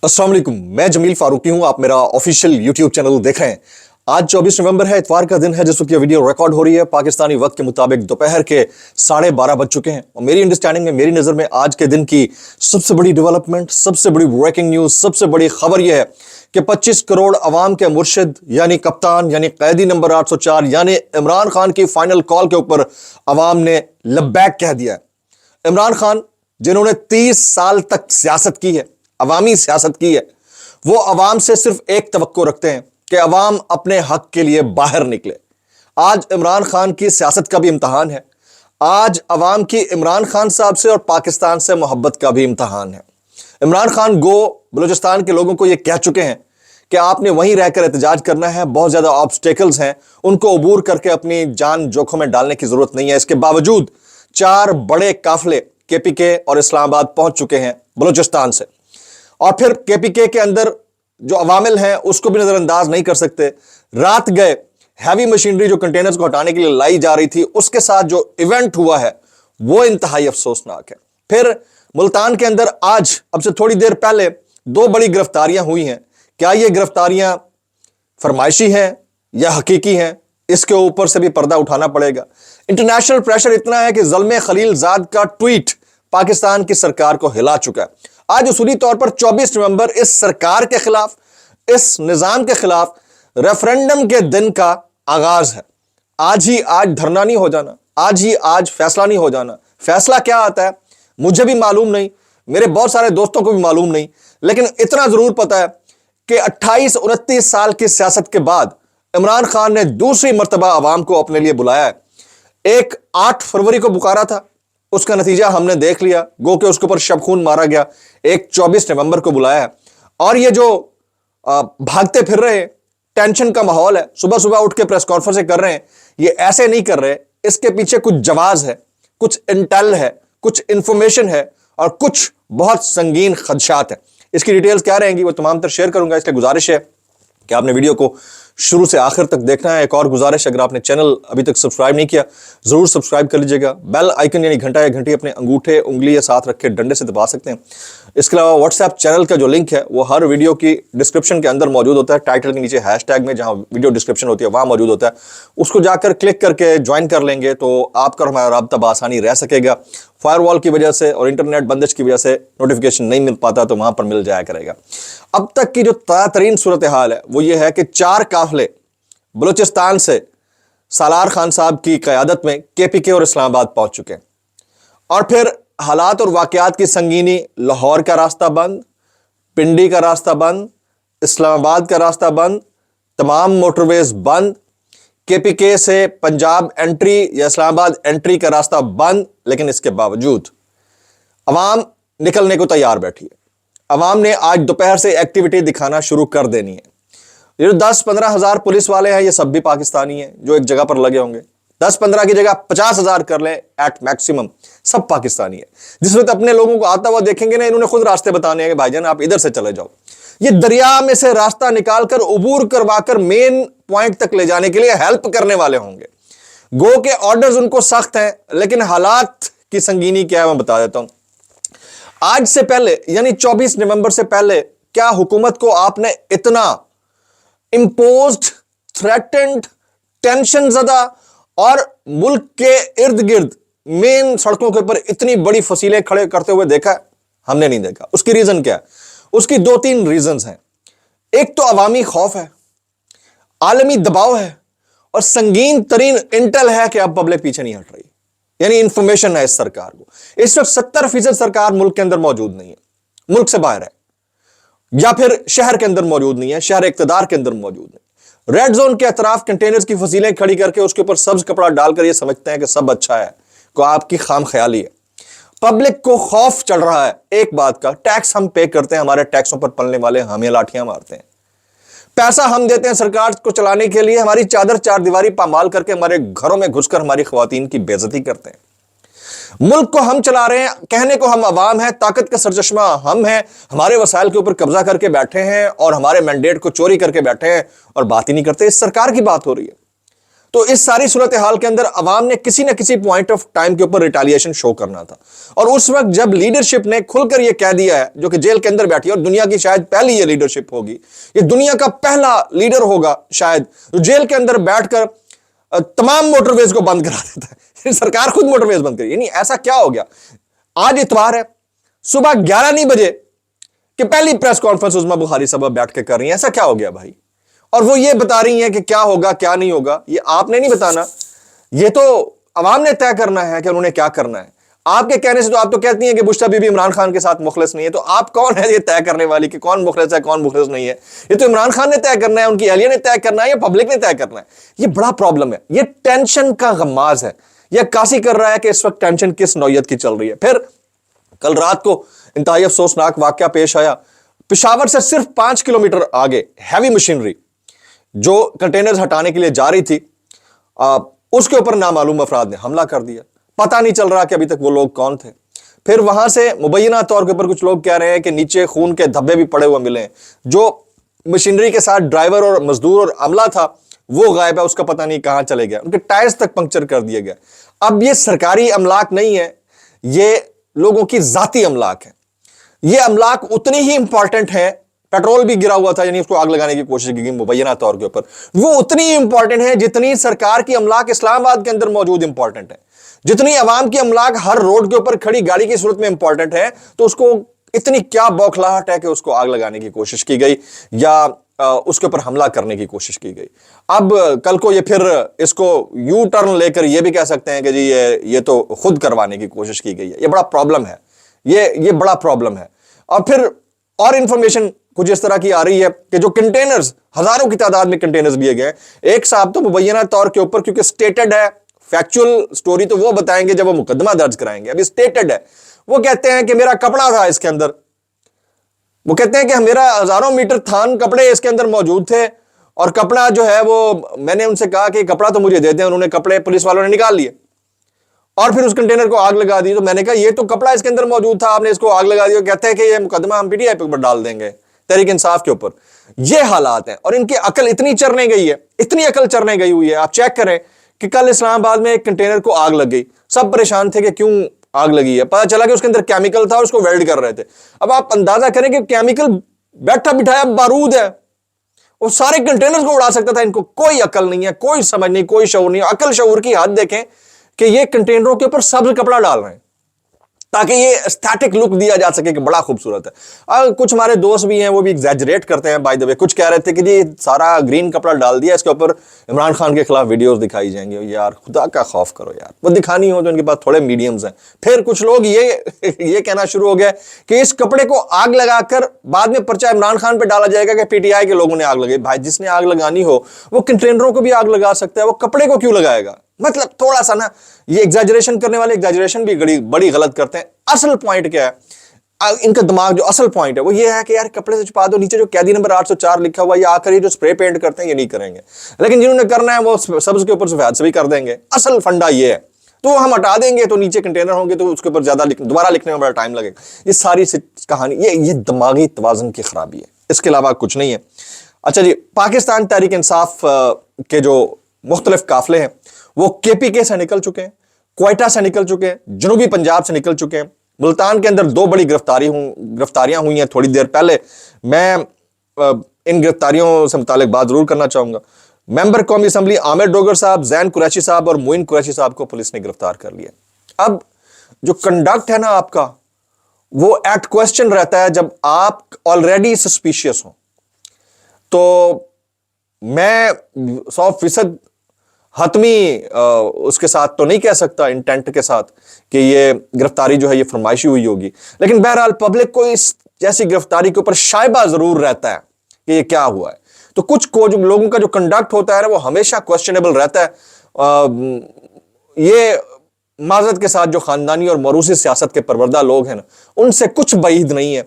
अस्सलाम वालेकुम, मैं जमील फारूकी हूं। आप मेरा ऑफिशियल यूट्यूब चैनल देख रहे हैं। आज 24 नवंबर है, इतवार का दिन है जिस वक्त ये वीडियो रिकॉर्ड हो रही है। पाकिस्तानी वक्त के मुताबिक दोपहर के 12:30 बज चुके हैं और मेरी अंडरस्टैंडिंग में, मेरी नज़र में आज के दिन की सबसे बड़ी डेवलपमेंट, सबसे बड़ी ब्रेकिंग न्यूज़, सबसे बड़ी खबर यह है कि 25 करोड़ अवाम के मुर्शिद यानी कप्तान यानी कैदी नंबर 804 यानी इमरान खान की फाइनल कॉल के ऊपर अवाम ने लब्बैक कह दिया है। इमरान खान जिन्होंने 30 साल तक सियासत की है, अवामी सियासत की है, वो अवाम से सिर्फ एक तवक्को रखते हैं कि अवाम अपने हक के लिए बाहर निकले। आज इमरान खान की सियासत का भी इम्तहान है। आज अवाम की इमरान खान साहब से और पाकिस्तान से मोहब्बत का भी इम्तहान है। इमरान खान बलूचिस्तान के लोगों को ये कह चुके हैं कि आपने वहीं रहकर एहतजाज करना है, बहुत ज्यादा ऑब्स्टेकल्स हैं, उनको अबूर करके अपनी जान जोखिम में डालने की जरूरत नहीं है। इसके बावजूद 4 बड़े काफिले केपीके और इस्लामाबाद पहुंच चुके हैं बलूचिस्तान से, और फिर केपीके के अंदर जो अवामिल हैं उसको भी नजरअंदाज नहीं कर सकते। रात गए हैवी मशीनरी जो कंटेनर्स को हटाने के लिए लाई जा रही थी, उसके साथ जो इवेंट हुआ है वो इंतहाई अफसोसनाक है। फिर मुल्तान के अंदर आज अब से थोड़ी देर पहले 2 बड़ी गिरफ्तारियां हुई हैं। क्या ये गिरफ्तारियां फरमाइशी हैं या हकीकी हैं, इसके ऊपर से भी पर्दा उठाना पड़ेगा। इंटरनेशनल प्रेशर इतना है कि ज़ल्मे खलीलजाद का ट्वीट पाकिस्तान की सरकार को हिला चुका है। आज उसूली तौर पर 24 नवंबर इस सरकार के खिलाफ, इस निजाम के खिलाफ रेफरेंडम के दिन का आगाज है। आज ही आज धरना नहीं हो जाना, आज ही आज फैसला नहीं हो जाना। फैसला क्या आता है मुझे भी मालूम नहीं, मेरे बहुत सारे दोस्तों को भी मालूम नहीं, लेकिन इतना जरूर पता है कि 28-29 साल की सियासत के बाद इमरान खान ने दूसरी मर्तबा अवाम को अपने लिए बुलाया है। एक 8 फरवरी को पुकारा था, उसका नतीजा हमने देख लिया, गो के उसके ऊपर शब खून मारा गया। एक 24 नवंबर को बुलाया है, और ये जो भागते फिर रहे, टेंशन का माहौल है, सुबह सुबह उठ के प्रेस कॉन्फ्रेंस कर रहे हैं, ये ऐसे नहीं कर रहे। इसके पीछे कुछ जवाज है, कुछ इंटेल है, कुछ इंफॉर्मेशन है और कुछ बहुत संगीन खदशात है। इसकी डिटेल्स क्या रहेंगी वो तमाम तर शेयर करूंगा। इसलिए गुजारिश है कि आपने वीडियो को शुरू से आखिर तक देखना है। एक और गुजारिश, अगर आपने चैनल अभी तक सब्सक्राइब नहीं किया जरूर सब्सक्राइब कर लीजिएगा। बेल आइकन यानी घंटा या घंटी अपने अंगूठे उंगली या साथ रख के डंडे से दबा सकते हैं। इसके अलावा व्हाट्सएप चैनल का जो लिंक है वो हर वीडियो की डिस्क्रिप्शन के अंदर मौजूद होता है। टाइटल के नीचे हैशटैग में जहां वीडियो डिस्क्रिप्शन होती है वहां मौजूद होता है, उसको जाकर क्लिक करके ज्वाइन कर लेंगे तो आपका और हमारा राब्ता बआसानी रह सकेगा। फायरवॉल की वजह से और इंटरनेट बंदिश की वजह से नोटिफिकेशन नहीं मिल पाता तो वहां पर मिल जाया करेगा। अब तक की जो ताज़ा तरीन सूरत हाल है वो ये है कि 4 काफिले बलूचिस्तान से सालार खान साहब की क़यादत में केपीके और इस्लामाबाद पहुंच चुके हैं, और फिर हालात और वाक़यात की संगीनी, लाहौर का रास्ता बंद, पिंडी का रास्ता बंद, इस्लामाबाद का रास्ता बंद, तमाम मोटरवेज बंद, केपीके से पंजाब एंट्री या इस्लामाबाद एंट्री का रास्ता बंद। लेकिन इसके बावजूद अवाम निकलने को तैयार बैठी है। अवाम ने आज दोपहर से एक्टिविटी दिखाना शुरू कर देनी है। ये जो 10-15 हजार पुलिस वाले हैं ये सब भी पाकिस्तानी हैं जो एक जगह पर लगे होंगे। 10-15 की जगह 50 हजार कर लें एट मैक्सिमम, सब पाकिस्तानी है। जिस वक्त अपने लोगों को आता हुआ देखेंगे ना, इन्होंने खुद रास्ते बताने हैं कि भाईजान आप इधर से चले जाओ। ये दरिया में से रास्ता निकालकर उबूर करवाकर मेन पॉइंट तक ले जाने के लिए हेल्प करने वाले होंगे। गो के ऑर्डर्स उनको सख्त हैं, लेकिन हालात की संगीनी क्या है मैं बता देता हूं। आज से पहले यानी 24 नवंबर से पहले क्या हुकूमत को आपने इतना इंपोज्ड, थ्रेटेंड, टेंशन ज़दा और मुल्क के इर्द गिर्द मेन सड़कों के ऊपर इतनी बड़ी फसीलें खड़े करते हुए देखा है? हमने नहीं देखा। उसकी रीजन क्या है? उसकी 2-3 रीजंस हैं। एक तो अवामी खौफ है, आलमी दबाव है, और संगीन तरीन इंटेल है कि अब पब्लिक पीछे नहीं हट रही, यानी इंफॉर्मेशन है इस सरकार को। इस वक्त 70% सरकार मुल्क के अंदर मौजूद नहीं है, मुल्क से बाहर है, या फिर शहर के अंदर मौजूद नहीं है, शहर इक्तदार के अंदर मौजूद नहीं। रेड जोन के अतराफ कंटेनर्स की फसीलें खड़ी करके उसके ऊपर सब्ज कपड़ा डालकर ये समझते हैं कि सब अच्छा है, को आपकी खाम ख्याली है। पब्लिक को खौफ चढ़ रहा है एक बात का, टैक्स हम पे करते हैं, हमारे टैक्सों पर पलने वाले हमें लाठियां मारते हैं। पैसा हम देते हैं सरकार को चलाने के लिए, हमारी चादर चारदीवारी पामाल करके हमारे घरों में घुसकर हमारी खवातीन की बेइज्जती करते हैं। मुल्क को हम चला रहे हैं, कहने को हम अवाम हैं, ताकत का सरचश्मा हम हैं, हमारे वसाइल के ऊपर कब्जा करके बैठे हैं और हमारे मैंडेट को चोरी करके बैठे हैं और बात ही नहीं करते। इस सरकार की बात हो रही है। تو اس ساری صورتحال کے اندر عوام نے کسی نہ کسی پوائنٹ آف ٹائم کے اوپر ریٹیلیشن شو کرنا تھا، اور اس وقت جب لیڈرشپ نے کھل کر یہ کہہ دیا ہے، جو کہ جیل کے اندر بیٹھی ہے اور دنیا کی شاید پہلی یہ لیڈرشپ ہوگی، یہ دنیا کا پہلا لیڈر ہوگا شاید جو جیل کے اندر بیٹھ کر تمام موٹر ویز کو بند کرا دیتا ہے، سرکار خود موٹر ویز بند کری، یعنی ایسا کیا ہو گیا؟ آج اتوار ہے، صبح 11 بجے کہ پہلی پریس کانفرنس عظمیٰ بخاری صاحبہ بیٹھ کے کر رہی ہیں، ایسا کیا ہو گیا بھائی؟ اور وہ یہ بتا رہی ہیں کہ کیا ہوگا کیا نہیں ہوگا، یہ آپ نے نہیں بتانا، یہ تو عوام نے طے کرنا ہے کہ انہوں نے کیا کرنا ہے۔ آپ کے کہنے سے تو آپ تو کہتی ہیں کہ بشرا بی بی عمران خان کے ساتھ مخلص نہیں ہے، تو آپ کون ہے یہ طے کرنے والی کہ کون مخلص ہے کون مخلص نہیں ہے؟ یہ تو عمران خان نے طے کرنا ہے، ان کی اہلیہ نے طے کرنا ہے، یا پبلک نے طے کرنا ہے؟ یہ بڑا پرابلم ہے، یہ ٹینشن کا غماز ہے، یہ عکاسی کر رہا ہے کہ اس وقت ٹینشن کس نوعیت کی چل رہی ہے۔ پھر کل رات کو انتہائی افسوسناک واقعہ پیش آیا، پشاور سے صرف 5 کلومیٹر آگے ہیوی مشینری جو کنٹینرز ہٹانے کے لیے جا رہی تھی، اس کے اوپر نامعلوم افراد نے حملہ کر دیا، پتہ نہیں چل رہا کہ ابھی تک وہ لوگ کون تھے۔ پھر وہاں سے مبینہ طور کے اوپر کچھ لوگ کہہ رہے ہیں کہ نیچے خون کے دھبے بھی پڑے ہوئے ملے ہیں، جو مشینری کے ساتھ ڈرائیور اور مزدور اور عملہ تھا وہ غائب ہے، اس کا پتہ نہیں کہاں چلے گیا، ان کے ٹائرز تک پنکچر کر دیے گئے۔ اب یہ سرکاری املاک نہیں ہے، یہ لوگوں کی ذاتی املاک ہے، یہ املاک اتنی ہی امپورٹنٹ ہے، پیٹرول بھی گرا ہوا تھا، یعنی اس کو آگ لگانے کی کوشش کی گئی مبینہ طور کے اوپر، وہ اتنی ہی امپورٹنٹ ہے جتنی سرکار کی املاک اسلام آباد کے اندر موجود امپورٹنٹ ہے، جتنی عوام کی املاک ہر روڈ کے اوپر کھڑی گاڑی کی صورت میں امپورٹنٹ ہے، تو اس کو اتنی کیا بوکھلاہٹ ہے کہ اس کو آگ لگانے کی کوشش کی گئی یا اس کے اوپر حملہ کرنے کی کوشش کی گئی۔ اب کل کو یہ پھر اس کو یو ٹرن لے کر یہ بھی کہہ سکتے ہیں کہ جی یہ تو خود کروانے کی کوشش کی گئی ہے، یہ بڑا پرابلم ہے، یہ بڑا پرابلم ہے۔ اور پھر اور انفارمیشن کچھ اس طرح کی آ رہی ہے کہ جو کنٹینرز ہزاروں کی تعداد میں کنٹینرز لیے گئے، ایک صاحب تو مبینہ طور کے اوپر کیونکہ سٹیٹڈ ہے، فیکچول سٹوری تو وہ بتائیں گے جب وہ مقدمہ درج کرائیں گے، ابھی سٹیٹڈ ہے، وہ کہتے ہیں کہ میرا کپڑا تھا اس کے اندر، وہ کہتے ہیں کہ میرا ہزاروں میٹر تھان کپڑے اس کے اندر موجود تھے، اور کپڑا جو ہے وہ میں نے ان سے کہا کہ کپڑا تو مجھے دے دیں، انہوں نے کپڑے پولیس والوں نے نکال لیے اور پھر اس کنٹینر کو آگ لگا دی۔ تو میں نے کہا یہ تو کپڑا اس کے اندر موجود تھا، آپ نے اس کو آگ لگا دی، کہتے ہیں کہ یہ مقدمہ ہم پی ٹی آئی پہ ڈال دیں گے، تحریک انصاف کے اوپر۔ یہ حالات ہیں، اور ان کی عقل اتنی چرنے گئی ہے، اتنی عقل چرنے گئی ہوئی ہے۔ آپ چیک کریں کہ کل اسلام آباد میں ایک کنٹینر کو آگ لگ گئی، سب پریشان تھے کہ کیوں آگ لگی ہے، پتہ چلا کہ اس کے اندر کیمیکل تھا اور اس کو ویلڈ کر رہے تھے۔ اب آپ اندازہ کریں کہ کیمیکل بیٹھا بٹھایا بارود ہے، وہ سارے کنٹینرز کو اڑا سکتا تھا۔ ان کو کوئی عقل نہیں ہے، کوئی سمجھ نہیں، کوئی شعور نہیں۔ عقل شعور کی حد دیکھیں کہ یہ کنٹینروں کے اوپر سبز کپڑا ڈال رہے ہیں تاکہ یہ اسٹیٹک لک دیا جا سکے کہ بڑا خوبصورت ہے۔ کچھ ہمارے دوست بھی ہیں وہ بھی ایگزیجریٹ کرتے ہیں، بائی دی وے کچھ کہہ رہے تھے کہ جی سارا گرین کپڑا ڈال دیا، اس کے اوپر عمران خان کے خلاف ویڈیوز دکھائی جائیں گے۔ یار خدا کا خوف کرو یار، وہ دکھانی ہو تو ان کے پاس تھوڑے میڈیمز ہیں۔ پھر کچھ لوگ یہ کہنا شروع ہو گیا کہ اس کپڑے کو آگ لگا کر بعد میں پرچہ عمران خان پہ ڈالا جائے گا کہ پی ٹی آئی کے لوگوں نے آگ لگائی۔ بھائی جس نے آگ لگانی ہو وہ کنٹینروں کو بھی آگ لگا سکتا ہے، وہ کپڑے کو کیوں لگائے گا؟ مطلب تھوڑا سا نا، یہ ایگزیجریشن کرنے والے ایگزیجریشن بھی بڑی غلط کرتے ہیں۔ اصل پوائنٹ کیا ہے ان کا دماغ، جو اصل پوائنٹ ہے وہ یہ ہے کہ یار کپڑے سے چھپا دو، نیچے جو قیدی نمبر 804 لکھا ہوا، یہ آ کر یہ جو اسپرے پینٹ کرتے ہیں یہ نہیں کریں گے، لیکن جنہوں نے کرنا ہے وہ سبز کے اوپر سفید سے بھی کر دیں گے۔ اصل فنڈا یہ ہے، تو ہم ہٹا دیں گے تو نیچے کنٹینر ہوں گے تو اس کے اوپر زیادہ دوبارہ لکھنے میں بڑا ٹائم لگے گا۔ یہ ساری کہانی یہ دماغی توازن کی خرابی ہے، اس کے علاوہ کچھ نہیں ہے۔ اچھا جی، پاکستان تحریک انصاف کے جو مختلف قافلے ہیں وہ کے پی کے سے نکل چکے ہیں، کوئٹہ سے نکل چکے ہیں، جنوبی پنجاب سے نکل چکے ہیں۔ ملتان کے اندر 2 بڑی گرفتاریاں ہوئی ہیں تھوڑی دیر پہلے، میں ان گرفتاریوں سے متعلق بات ضرور کرنا چاہوں گا۔ ممبر قومی اسمبلی عامر ڈوگر صاحب، زین قریشی صاحب اور معین قریشی صاحب کو پولیس نے گرفتار کر لیا۔ اب جو کنڈکٹ ہے نا آپ کا، وہ ایٹ کوسچن رہتا ہے جب آپ آلریڈی سسپیشیس ہوں۔ تو میں 100% حتمی اس کے ساتھ تو نہیں کہہ سکتا انٹینٹ کے ساتھ کہ یہ گرفتاری جو ہے یہ فرمائشی ہوئی ہوگی، لیکن بہرحال پبلک کو اس جیسی گرفتاری کے اوپر شائبہ ضرور رہتا ہے کہ یہ کیا ہوا ہے۔ تو کچھ لوگوں کا جو کنڈکٹ ہوتا ہے وہ ہمیشہ کوسچنیبل رہتا ہے۔ یہ معذرت کے ساتھ جو خاندانی اور موروثی سیاست کے پروردہ لوگ ہیں نا، ان سے کچھ بعید نہیں ہے۔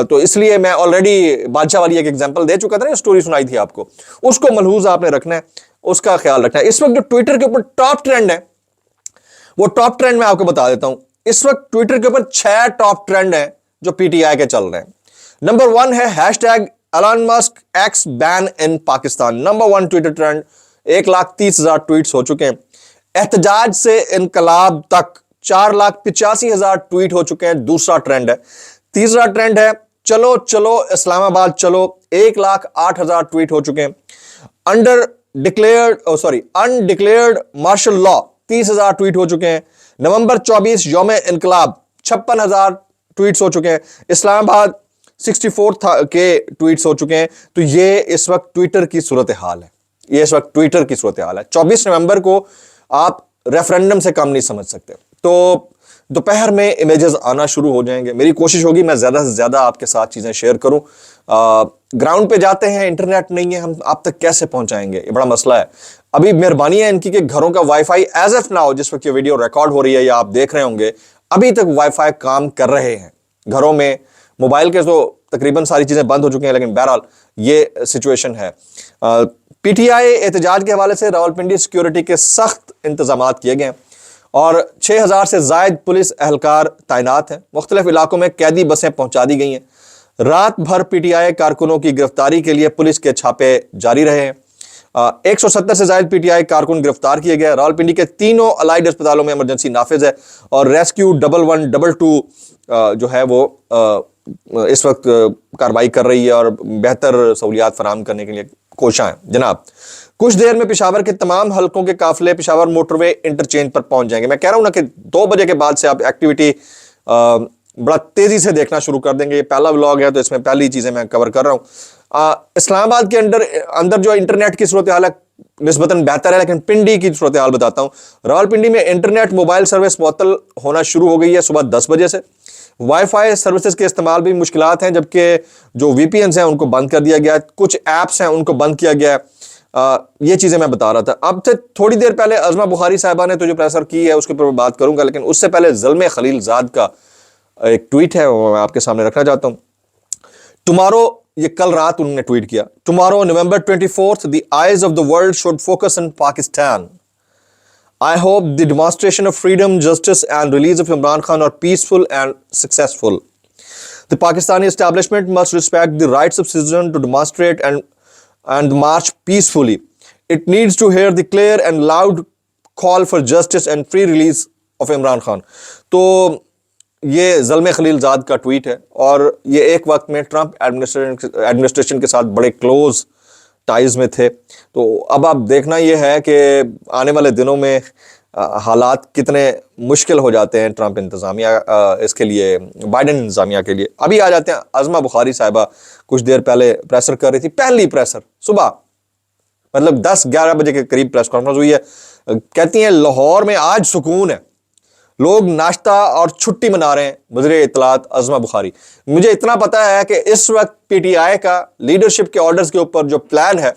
تو اس لیے میں آلریڈی بادشاہ والی ایک ایگزامپل دے چکا تھا نا، سٹوری سنائی تھی آپ کو، اس کو ملحوظ آپ نے رکھنا ہے، اس کا خیال رکھنا ہے۔ اس وقت جو ٹویٹر کے اوپر ٹاپ ٹرینڈ ہے، وہ ٹاپ ٹرینڈ میں آپ کو بتا دیتا ہوں۔ اس وقت ٹویٹر کے اوپر 6 ٹاپ ٹرینڈ ہیں جو پی ٹی آئی کے چل رہے ہیں۔ نمبر 1 ہے #Elon Musk X ban in Pakistan. Number 1 Twitter trend 1,30,000 tweets हो चुके हैं। एहतजाज से इनकलाब तक 4,85,000 ट्वीट हो चुके हैं, दूसरा ट्रेंड है। तीसरा ट्रेंड है चलो चलो इस्लामाबाद चलो, 1,08,000 ट्वीट हो चुके हैं। अनडिक्लेयर्ड मार्शल लॉ 30,000 ट्वीट हो चुके हैं। नवंबर 24 यौम इनकलाब 56,000 ट्वीट्स हो चुके हैं। इस्लामाबाद 64 के ट्वीट्स हो चुके हैं। तो ये इस वक्त ट्विटर की सूरत हाल है, ये इस वक्त ट्विटर की सूरत हाल है। 24 नवंबर को आप रेफरेंडम से कम नहीं समझ सकते। तो दोपहर में इमेजेस आना शुरू हो जाएंगे। मेरी कोशिश होगी मैं ज्यादा से ज्यादा आपके साथ चीजें शेयर करूं। ग्राउंड पे जाते हैं, इंटरनेट नहीं है, हम आप तक कैसे पहुंचाएंगे, ये बड़ा मसला है। अभी मेहरबानी है इनकी कि घरों का वाईफाई एज एफ नाउ, जिस वक्त ये वीडियो रिकॉर्ड हो रही है या आप देख रहे होंगे, अभी तक वाईफाई काम कर रहे हैं घरों में। मोबाइल के तो तकरीबन सारी चीजें बंद हो चुकी हैं, लेकिन बहरहाल ये सिचुएशन है। पीटीआई एहतजाज के हवाले से रावलपिंडी सिक्योरिटी के सख्त इंतजाम किए गए और 6,000 से जायद पुलिस एहलकार तैनात हैं। मुख्तलिफ इलाकों में कैदी बसें पहुंचा दी गई हैं। रात भर पीटीआई कारकुनों की गिरफ्तारी के लिए पुलिस के छापे जारी रहे हैं। 170 से जायद पीटीआई कारकुन गिरफ्तार किए गए। रावलपिंडी के तीनों अलाइड अस्पतालों में इमरजेंसी नाफिज है और रेस्क्यू 1122 जो है वो इस वक्त कार्रवाई कर रही है और बेहतर सहूलियात फराहम करने के लिए कोशिश है जनाब। कुछ देर में पेशावर के तमाम हलकों के काफिले पेशावर मोटरवे इंटरचेंज पर पहुंच जाएंगे। मैं कह रहा हूं ना कि 2 बजे के बाद से आप एक्टिविटी बड़ा तेजी से देखना शुरू कर देंगे। ये पहला व्लॉग है तो इसमें पहली चीजें मैं कवर कर रहा हूं। इस्लामाबाद के अंदर जो इंटरनेट की सूरत हाल है निस्बतन बेहतर है, लेकिन पिंडी की सूरत हाल बताता हूं। रावलपिंडी में इंटरनेट मोबाइल सर्विस मुअत्तल होना शुरू हो गई है सुबह 10 बजे से। वाईफाई सर्विसेज के इस्तेमाल भी मुश्किलात हैं, जबकि जो वीपीएन हैं उनको बंद कर दिया गया है, कुछ ऐप्स हैं उनको बंद किया गया है। ये चीजें मैं बता रहा था। अब से थोड़ी देर पहले अज़मा बुखारी साहिबा ने तो जो प्रेसर की है उसके ऊपर बात करूंगा, लेकिन उससे पहले ज़ल्मे खलीलजाद का एक ट्वीट है वो मैं आपके सामने रखना चाहता हूं। टुमारो, ये कल रात उन्होंने ट्वीट किया, tomorrow November 24th the eyes of the world should focus on Pakistan. I hope the demonstration of freedom, justice and release of Imran Khan are peaceful and successful. The Pakistani establishment must respect the rights of citizens to demonstrate and march peacefully. It needs to hear the clear and loud call for justice and free release of Imran Khan. तो ये ज़ल्मे खलीलजाद का tweet है और ये एक वक्त में Trump administration के साथ बड़े क्लोज टाइज में थे। तो अब आप देखना ये है कि आने वाले दिनों में हालात कितने मुश्किल हो जाते हैं ट्रंप इंतज़ामिया इसके लिए, बाइडन इंतज़ामिया के लिए। अभी आ जाते हैं अज़मा बुखारी साहिबा कुछ देर पहले प्रेसर कर रही थी, पहली प्रेसर सुबह मतलब 10-11 बजे के करीब प्रेस कॉन्फ्रेंस हुई है। कहती हैं लाहौर में आज सुकून है, लोग नाश्ता और छुट्टी मना रहे हैं। वज़ीर इत्तलात अज़मा बुखारी, मुझे इतना पता है कि इस वक्त पीटीआई का लीडरशिप के ऑर्डर्स के ऊपर जो प्लान है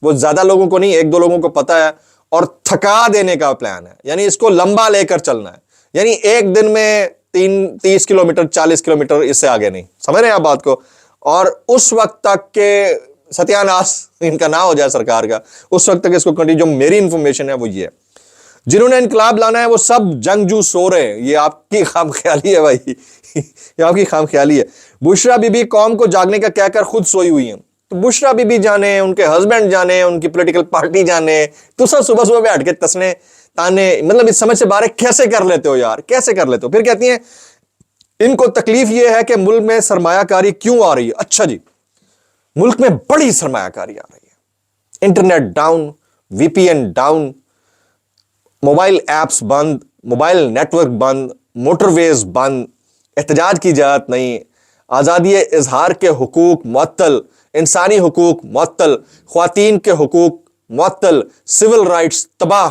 वो ज्यादा लोगों को नहीं, 1-2 लोगों को पता है और थका देने का प्लान है। यानी इसको लंबा लेकर चलना है, यानी एक दिन में 30 किलोमीटर 40 किलोमीटर इससे आगे नहीं, समझ रहे हैं आप बात को। और उस वक्त तक के सत्यानाश इनका ना हो जाए सरकार का, उस वक्त तक इसको कंटिन्यू। जो मेरी इंफॉर्मेशन है वो ये है, जिन्होंने इनकलाब लाना है वो सब जंगजू सो रहे हैं। ये आपकी खामख्याली है भाई, ये आपकी खामख्याली है। बुशरा बीबी कौम को जागने का कहकर खुद सोई हुई हैं। तो बुशरा बीबी जाने, उनके हस्बैंड जाने, उनकी पॉलिटिकल पार्टी जाने, तो सब सुबह सुबह बैठ के तसने ताने, मतलब इस समझ से बाहर कैसे कर लेते हो यार, कैसे कर लेते हो। फिर कहती हैं इनको तकलीफ ये है कि मुल्क में सरमायाकारी क्यों आ रही है। अच्छा जी, मुल्क में बड़ी सरमायाकारी आ रही है, internet down, VPN down, mobile apps बंद, मोबाइल नेटवर्क बंद, मोटरवेज बंद, एहतजाज की इजाजत नहीं, आज़ादी इजहार के हुकूक मुअत्तल, इंसानी हुकूक मुअत्तल, ख्वातीन के हुकूक मुअत्तल, सिविल राइट्स तबाह।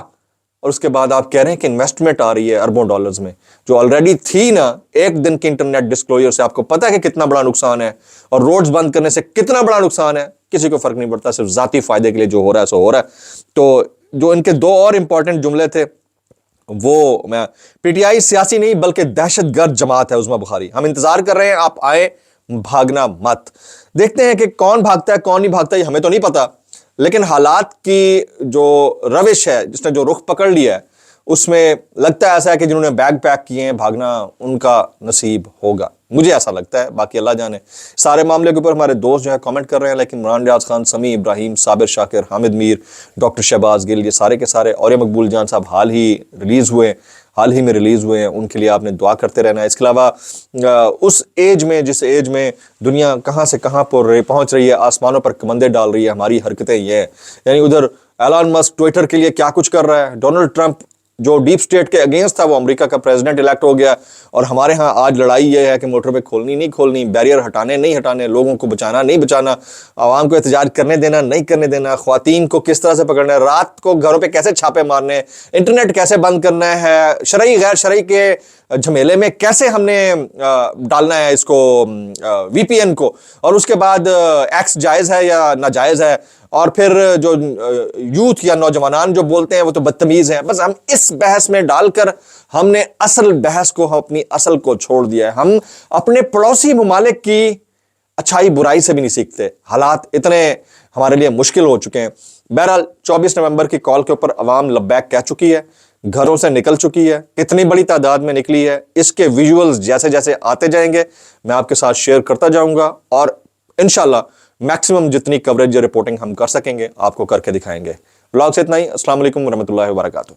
और उसके बाद आप कह रहे हैं कि इन्वेस्टमेंट आ रही है अरबों डॉलर्स में, जो ऑलरेडी थी ना। एक दिन के इंटरनेट डिस्क्लोजर से आपको पता है कि कितना बड़ा नुकसान है, और रोड्स बंद करने से कितना बड़ा नुकसान है, किसी को फर्क नहीं पड़ता, सिर्फ जाती फायदे के लिए जो हो रहा है सो हो रहा है। तो जो इनके 2 और इंपॉर्टेंट जुमले थे वो मैं, पीटीआई सियासी नहीं बल्कि दहशतगर्द जमात है उज़मा बुखारी, हम इंतजार कर रहे हैं, आप आए, भागना मत। देखते हैं कि कौन भागता है कौन नहीं भागता, ये हमें तो नहीं पता, लेकिन हालात की जो रविश है, जिसने जो रुख पकड़ लिया है, उसमें लगता है ऐसा है कि जिन्होंने बैग पैक किए हैं भागना उनका नसीब होगा। مجھے ایسا لگتا ہے، باقی اللہ جانے۔ سارے معاملے کے اوپر ہمارے دوست جو ہے کامنٹ کر رہے ہیں، لیکن عمران ریاض خان، سمیع ابراہیم، صابر شاکر، حامد میر، ڈاکٹر شہباز گل، یہ سارے کے سارے، اور یہ مقبول جان صاحب حال ہی میں ریلیز ہوئے ہیں، ان کے لیے آپ نے دعا کرتے رہنا ہے۔ اس کے علاوہ اس ایج میں، جس ایج میں دنیا کہاں سے کہاں پر پہنچ رہی ہے، آسمانوں پر کمندے ڈال رہی ہے، ہماری حرکتیں یہ ہیں، یعنی ادھر ایلان مسک ٹویٹر کے لیے کیا کچھ کر رہا ہے، ڈونلڈ ٹرمپ جو ڈیپ سٹیٹ کے اگینسٹ تھا وہ امریکہ کا پریزیڈنٹ الیکٹ ہو گیا، اور ہمارے ہاں آج لڑائی یہ ہے کہ موٹر پہ کھولنی نہیں کھولنی، بیریئر ہٹانے نہیں ہٹانے، لوگوں کو بچانا نہیں بچانا، عوام کو احتجاج کرنے دینا نہیں کرنے دینا، خواتین کو کس طرح سے پکڑنا ہے، رات کو گھروں پہ کیسے چھاپے مارنے ہیں، انٹرنیٹ کیسے بند کرنا ہے، شرعی غیر شرعی کے جھمیلے میں کیسے ہم نے ڈالنا ہے اس کو وی پی این کو، اور اس کے بعد ایکس جائز ہے یا ناجائز ہے، اور پھر جو یوتھ یا نوجوانان جو بولتے ہیں وہ تو بدتمیز ہیں۔ بس ہم اس بحث میں ڈال کر ہم نے اصل بحث کو، ہم اپنی اصل کو چھوڑ دیا ہے۔ ہم اپنے پڑوسی ممالک کی اچھائی برائی سے بھی نہیں سیکھتے، حالات اتنے ہمارے لیے مشکل ہو چکے ہیں۔ بہرحال 24 نومبر کی کال کے اوپر عوام لبیک کہہ چکی ہے، گھروں سے نکل چکی ہے، کتنی بڑی تعداد میں نکلی ہے، اس کے ویژولز جیسے جیسے آتے جائیں گے میں آپ کے ساتھ شیئر کرتا جاؤں گا، اور انشاءاللہ میکسیمم جتنی کوریج یا رپورٹنگ ہم کر سکیں گے آپ کو کر کے دکھائیں گے۔ ولاگ سے اتنا ہی، السلام علیکم ورحمۃ اللہ وبرکاتہ۔